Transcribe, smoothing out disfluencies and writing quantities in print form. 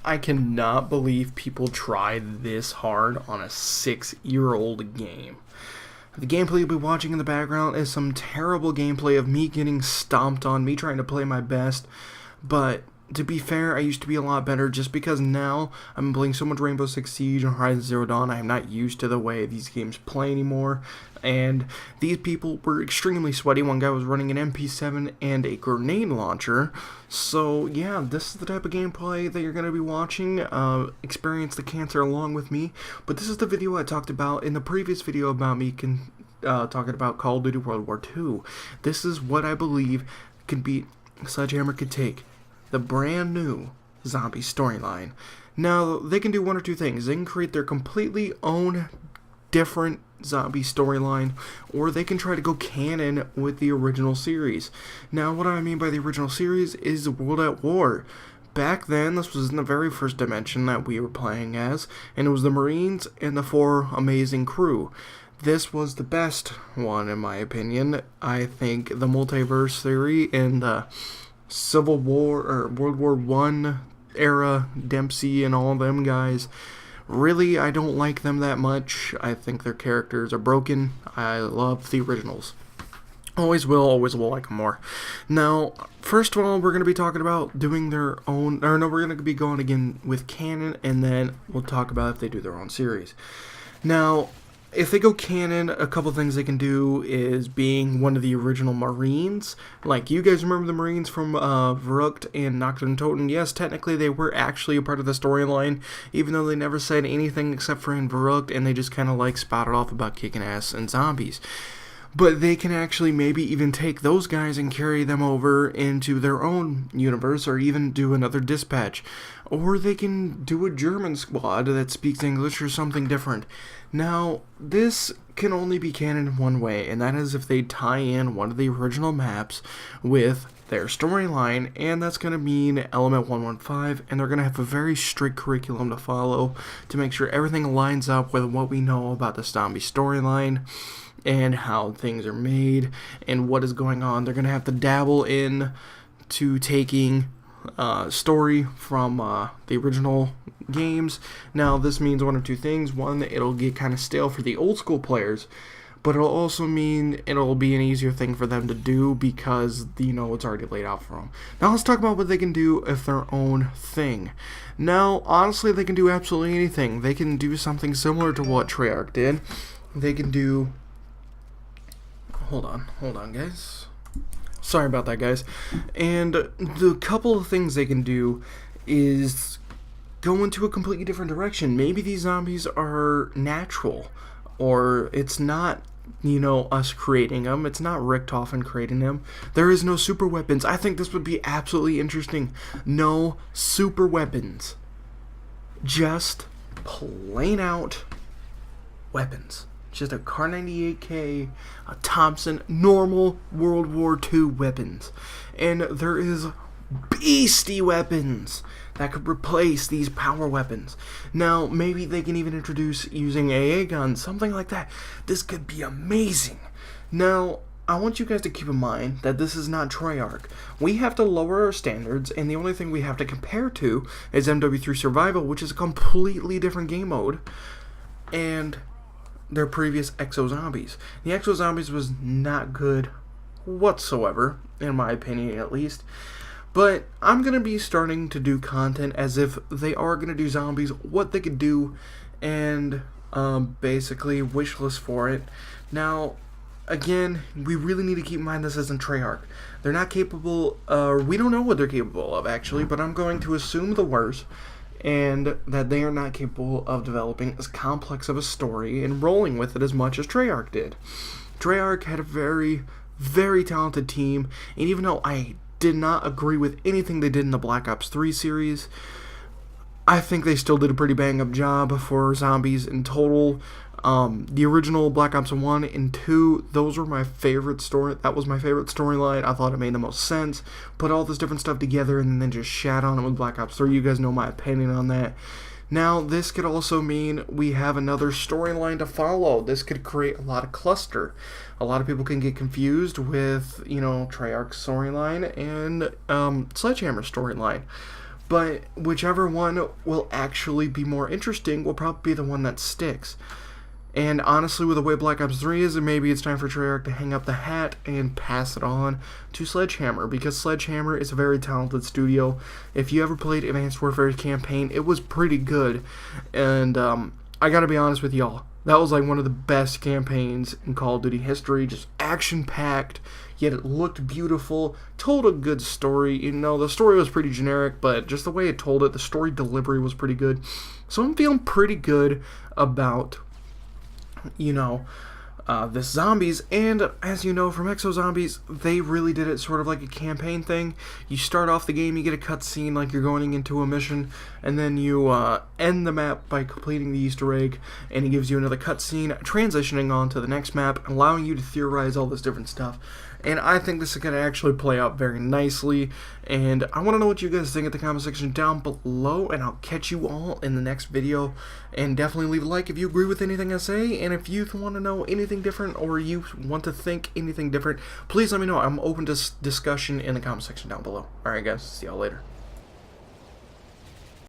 I cannot believe people tried this hard on a 6-year-old game. The gameplay you'll be watching in the background is some terrible gameplay of me getting stomped on, me trying to play my best, but to be fair, I used to be a lot better just because now I'm playing so much Rainbow Six Siege and Horizon Zero Dawn. I'm not used to the way these games play anymore, and these people were extremely sweaty. One guy was running an MP7 and a grenade launcher, so yeah, this is the type of gameplay that you're going to be watching. Experience the cancer along with me, but this is the video I talked about in the previous video about me talking about Call of Duty World War II. This is what I believe Sledgehammer could take. The brand new zombie storyline. Now, they can do one or two things. They can create their completely own different zombie storyline, or they can try to go canon with the original series. Now, what I mean by the original series is World at War. Back then, this was in the very first dimension that we were playing as, and it was the Marines and the 4 amazing crew. This was the best one, in my opinion. I think the multiverse theory and the Civil War or World War I era Dempsey and all of them guys, really, I don't like them that much. I think their characters are broken. I love the originals. Always will like them more. Now, first of all, we're going to be talking about doing their own, or no, we're going to be going again with Canon, and then we'll talk about if they do their own series. Now, if they go canon, a couple things they can do is being one of the original Marines. Like, you guys remember the Marines from Verrückt and Nacht Toten? Yes, technically they were actually a part of the storyline, even though they never said anything except for in Verrückt, and they just kind of like spouted off about kicking ass and zombies. But they can actually maybe even take those guys and carry them over into their own universe, or even do another dispatch. Or they can do a German squad that speaks English or something different. Now, this can only be canon in one way, and that is if they tie in one of the original maps with their storyline, and that's going to mean Element 115, and they're going to have a very strict curriculum to follow to make sure everything lines up with what we know about the zombie storyline and how things are made and what is going on. They're going to have to dabble in to taking story from the original games. Now, this means one of two things. One, it'll get kind of stale for the old school players, but it'll also mean it'll be an easier thing for them to do because, you know, it's already laid out for them. Now, let's talk about what they can do if their own thing. Now, honestly, they can do absolutely anything. They can do something similar to what Treyarch did. They can do... Hold on, guys. Sorry about that, guys. And the couple of things they can do is go into a completely different direction. Maybe these zombies are natural, or it's not, you know, us creating them. It's not Richtofen creating them. There is no super weapons. I think this would be absolutely interesting. No super weapons. Just plain out weapons. Just a Kar98K, a Thompson, normal World War II weapons. And there is beastie weapons that could replace these power weapons. Now, maybe they can even introduce using AA guns, something like that. This could be amazing. Now, I want you guys to keep in mind that this is not Treyarch. We have to lower our standards, and the only thing we have to compare to is MW3 Survival, which is a completely different game mode, and their previous Exo Zombies. The Exo Zombies was not good whatsoever, in my opinion at least. But I'm going to be starting to do content as if they are going to do zombies, what they could do, and basically wishlist for it. Now, again, we really need to keep in mind this isn't Treyarch. They're not capable, we don't know what they're capable of actually, but I'm going to assume the worst, and that they are not capable of developing as complex of a story and rolling with it as much as Treyarch did. Treyarch had a very, very talented team, and even though I did not agree with anything they did in the Black Ops 3 series, I think they still did a pretty bang-up job for zombies in total. The original Black Ops 1 and 2, those were my favorite story. That was my favorite storyline. I thought it made the most sense. Put all this different stuff together and then just shat on it with Black Ops 3. You guys know my opinion on that. Now, this could also mean we have another storyline to follow. This could create a lot of cluster. A lot of people can get confused with, you know, Treyarch's storyline and Sledgehammer's storyline. but whichever one will actually be more interesting will probably be the one that sticks. And honestly, with the way Black Ops 3 is, maybe it's time for Treyarch to hang up the hat and pass it on to Sledgehammer, because Sledgehammer is a very talented studio. If you ever played Advanced Warfare campaign, it was pretty good. And I gotta be honest with y'all, that was like one of the best campaigns in Call of Duty history. Just action-packed, yet it looked beautiful, told a good story. You know, the story was pretty generic, but just the way it told it, the story delivery was pretty good. So I'm feeling pretty good about, you know, this Zombies. And as you know from Exo Zombies, they really did it sort of like a campaign thing. You start off the game, you get a cutscene like you're going into a mission, and then you end the map by completing the Easter egg, and it gives you another cutscene, transitioning on to the next map, allowing you to theorize all this different stuff. And I think this is going to actually play out very nicely, and I want to know what you guys think in the comment section down below, and I'll catch you all in the next video. And definitely leave a like if you agree with anything I say, and if you want to know anything different, or you want to think anything different, please let me know. I'm open to discussion in the comment section down below. Alright guys, see y'all later.